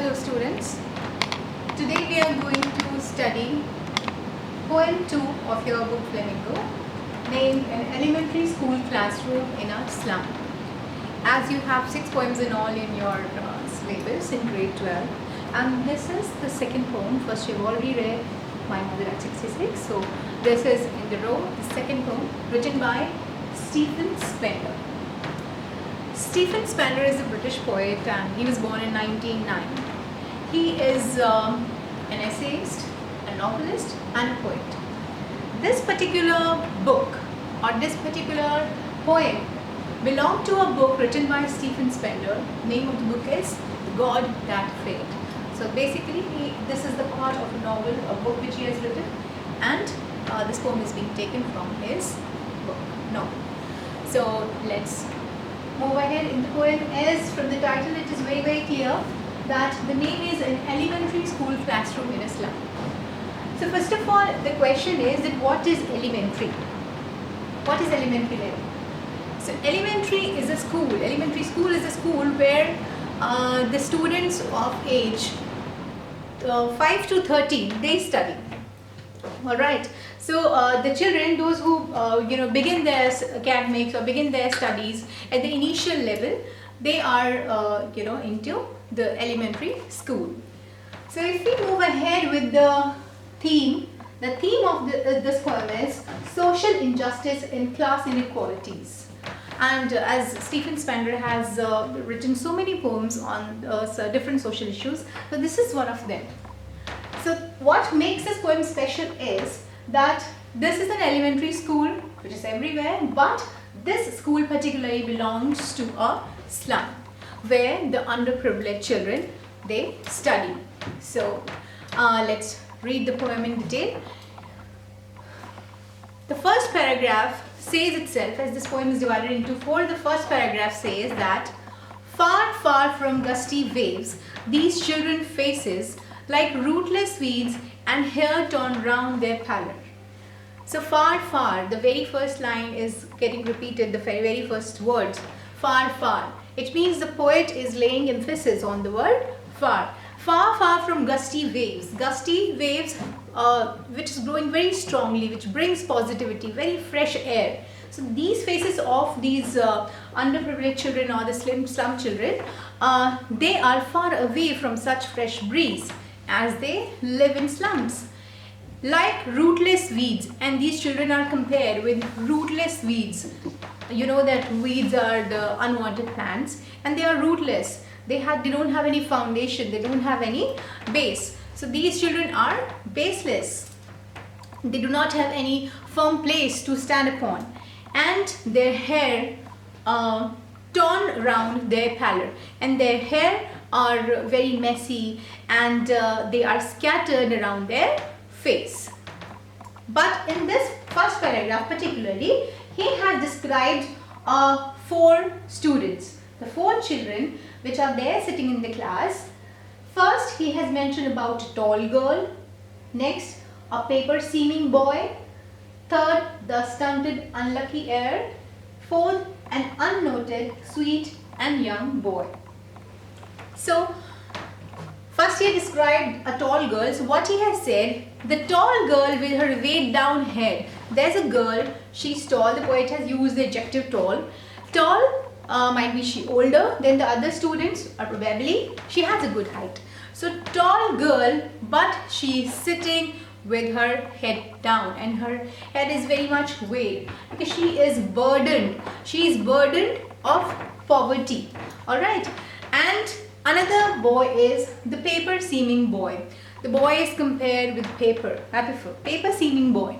Hello students, today we are going to study poem 2 of your book Flamingo, named An Elementary School Classroom in a Slum. As you have 6 poems in all in your syllabus in grade 12, and this is the second poem. First you've already read My Mother at 66, so this is in the row, the second poem written by Stephen Spender. Stephen Spender is a British poet and he was born in 1909. He is an essayist, a novelist and a poet. This particular book or this particular poem belonged to a book written by Stephen Spender. The name of the book is The God That Failed. So basically this is the part of a novel, a book which he has written, and this poem is being taken from his book, novel. So let's move ahead. In the poem is, from the title it is very clear that the name is An Elementary School Classroom in a Slum. So first of all, the question is that what is elementary? What is elementary level? So elementary is a school. Elementary school is a school where the students of age 5 to 13 they study. Alright, so the children, those who begin their academics or begin their studies at the initial level, they are into the elementary school. So if we move ahead with the theme of this poem is social injustice and class inequalities. And as Stephen Spender has written so many poems on different social issues, so this is one of them. So what makes this poem special is that this is an elementary school which is everywhere, but this school particularly belongs to a slum where the underprivileged children they study. So let's read the poem in detail. The first paragraph says itself, as this poem is divided into 4, the first paragraph says that far, far from gusty waves, these children faces like rootless weeds and hair torn round their pallor. So far, far, the very first line is getting repeated, the very first words, far, far. It means the poet is laying emphasis on the word far. Far, far from gusty waves. Gusty waves which is growing very strongly, which brings positivity, very fresh air. So these faces of these underprivileged children or the slum children, they are far away from such fresh breeze as they live in slums. Like rootless weeds, and these children are compared with rootless weeds. You know that weeds are the unwanted plants and they are rootless. They don't have any foundation, they don't have any base. So these children are baseless. They do not have any firm place to stand upon, and their hair torn round their pallor, and their hair are very messy and they are scattered around their face. But in this first paragraph particularly, he has described 4 students, the 4 children which are there sitting in the class. First, he has mentioned about a tall girl. Next, a paper seaming boy. Third, the stunted unlucky heir. Fourth, an unnoted, sweet and young boy. So, first he described a tall girl. So what he has said, the tall girl with her weighed down head. There's a girl, she's tall. The poet has used the adjective tall. Tall, might be she older than the other students, or probably she has a good height. So tall girl, but she is sitting with her head down and her head is very much weighed because she is burdened. She is burdened of poverty. Alright. And another boy is the paper seaming boy. The boy is compared with paper seaming boy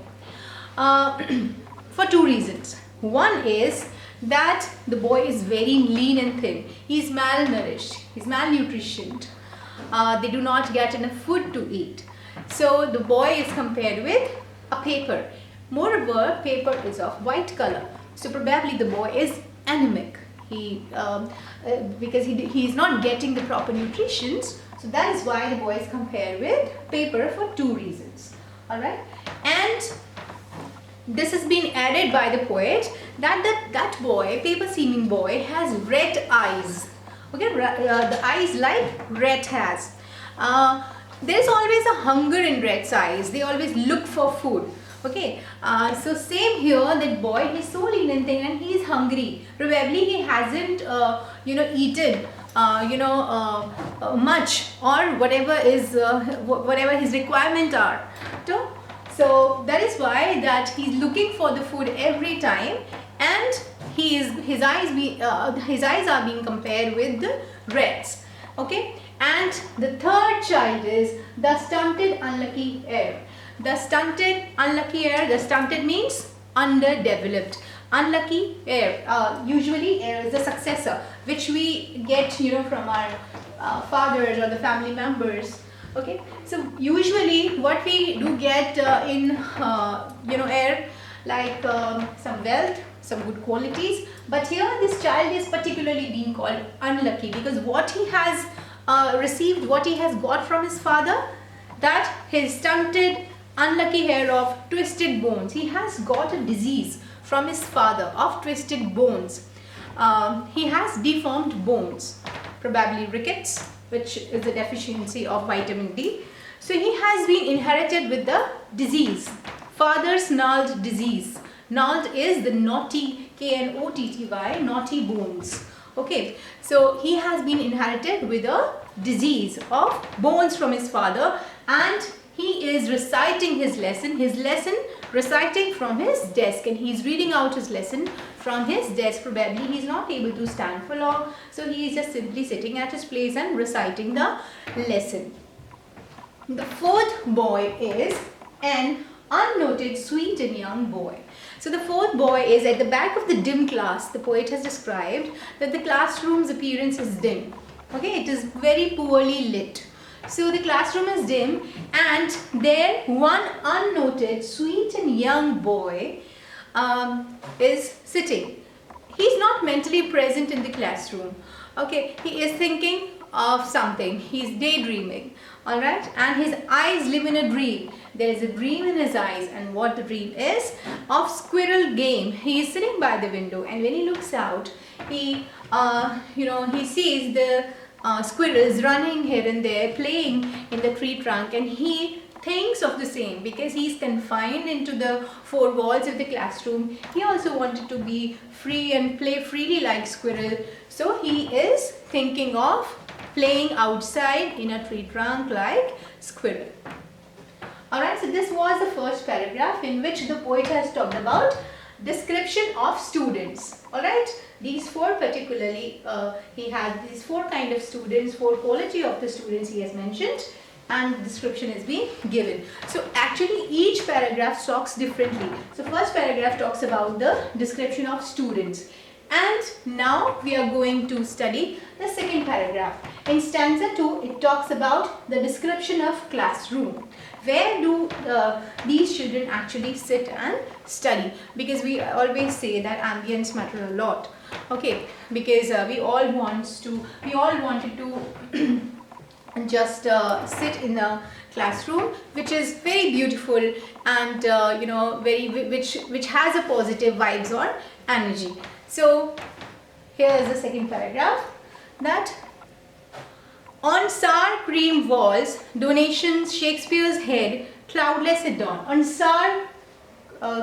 for 2 reasons. One is that the boy is very lean and thin. He is malnourished. He is malnutritioned. They do not get enough food to eat. So the boy is compared with a paper. Moreover, paper is of white color. So probably the boy is anemic. Because he is not getting the proper nutrition. So that is why the boy is compared with paper for 2 reasons. Alright. And this has been added by the poet that that boy, paper seaming boy, has red eyes. Okay, the eyes like rat has. There's always a hunger in rat's eyes. They always look for food. Okay, so same here, that boy, he's so lean and thin and he's hungry. Probably he hasn't eaten much, or whatever his requirement are. So that is why that he's looking for the food every time, and his eyes are being compared with the rats. Okay, and the third child is the stunted unlucky heir. The stunted unlucky heir. The stunted means underdeveloped. Unlucky heir. Usually heir is the successor, which we get from our fathers or the family members. Okay, so usually what we do get in heir, like some wealth, some good qualities. But here this child is particularly being called unlucky, because what he has received, what he has got from his father, that his stunted unlucky hair of twisted bones. He has got a disease from his father of twisted bones. He has deformed bones, probably rickets, which is a deficiency of vitamin D. So he has been inherited with the disease, father's gnarled disease. Gnarled is the knotty, K-N-O-T-T-Y, knotty bones. Okay, so he has been inherited with a disease of bones from his father, and he is reciting his lesson reciting from his desk, and he is reading out his lesson from his desk. Probably he is not able to stand for long, so he is just simply sitting at his place and reciting the lesson. The fourth boy is an unnoted, sweet and young boy. So the fourth boy is at the back of the dim class. The poet has described that the classroom's appearance is dim. Okay, it is very poorly lit. So the classroom is dim, and there one unnoted, sweet and young boy is sitting. He's not mentally present in the classroom. Okay, he is thinking of something. He's daydreaming. Alright, and his eyes live in a dream. There is a dream in his eyes, and what the dream is? Of squirrel game. He is sitting by the window, and when he looks out, he sees the squirrels running here and there, playing in the tree trunk, and he thinks of the same because he is confined into the four walls of the classroom. He also wanted to be free and play freely like squirrel. So he is thinking of playing outside in a tree trunk like squirrel. Alright, so this was the first paragraph in which the poet has talked about description of students. Alright, these four particularly, he has these four kind of students, four quality of the students he has mentioned, and description is being given. So actually each paragraph talks differently. So first paragraph talks about the description of students. And now we are going to study the second paragraph. In stanza 2, it talks about the description of classroom. Where do these children actually sit and study? Because we always say that ambience matter a lot. Okay, because we all wanted to just sit in the classroom, which is very beautiful and which has a positive vibes or energy. So here is the second paragraph, that on sour cream walls, donations, Shakespeare's head, cloudless at dawn. On sour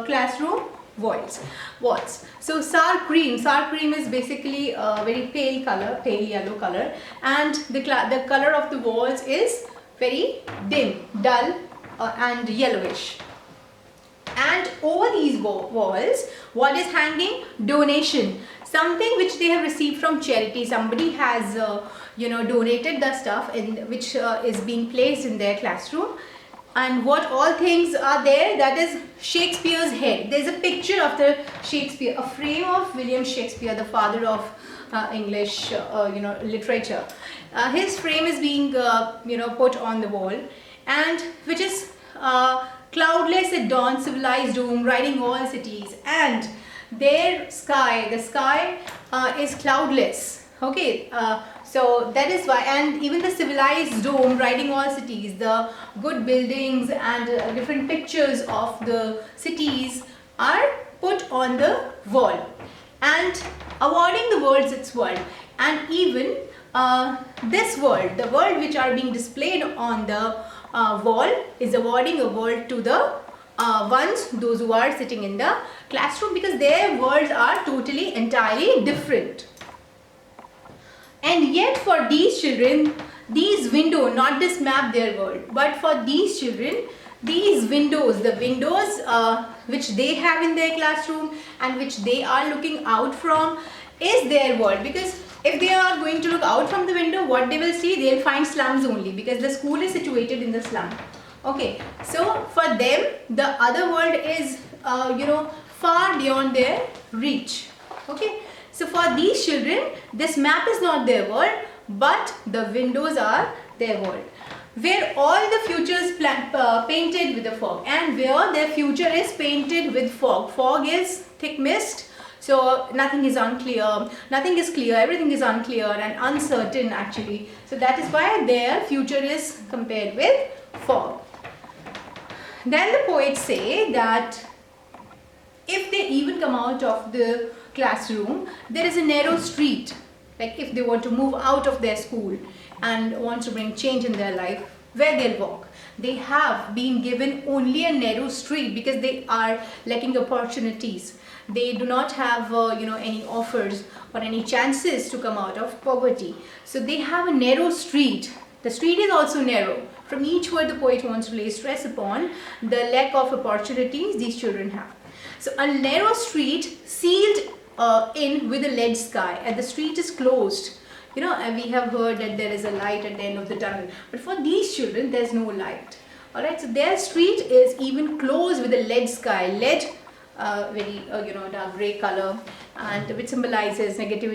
classroom walls. So sour cream is basically a very pale color, pale yellow color, and the color of the walls is very dim, dull and yellowish. And over these walls, what is hanging? Donation. Something which they have received from charity. Somebody has donated the stuff which is being placed in their classroom. And what all things are there? That is Shakespeare's head. There is a picture of the Shakespeare, a frame of William Shakespeare, the father of English literature. His frame is being put on the wall, and which is cloudless at dawn, civilized dome, riding all cities, and their sky, the sky is cloudless. Okay, so that is why, and even the civilized dome, riding all cities, the good buildings and different pictures of the cities are put on the wall, and awarding the world its world, and even this world, the world which are being displayed on the wall, is awarding a world to the those who are sitting in the classroom, because their worlds are totally entirely different. And yet for these children, these windows not just map their world, but for these children, these windows, the windows which they have in their classroom and which they are looking out from, is their world. Because if they are going to look out from the window, what they will see, they'll find slums only, because the school is situated in the slum. Okay, so for them, the other world is far beyond their reach. Okay, so for these children, this map is not their world, but the windows are their world, where all the future is painted with the fog, and where their future is painted with fog. Fog is thick mist, so nothing is unclear, nothing is clear, everything is unclear and uncertain actually. So that is why their future is compared with fog. Then the poets say that if they even come out of the classroom, there is a narrow street. Like if they want to move out of their school and want to bring change in their life, where they'll walk. They have been given only a narrow street because they are lacking opportunities. They do not have any offers or any chances to come out of poverty. So they have a narrow street. The street is also narrow. From each word, the poet wants to lay stress upon the lack of opportunities these children have. So a narrow street sealed in with a lead sky, and the street is closed. And we have heard that there is a light at the end of the tunnel, but for these children there's no light. Alright, so their street is even closed with a lead sky, lead very dark grey color, and which symbolizes negativity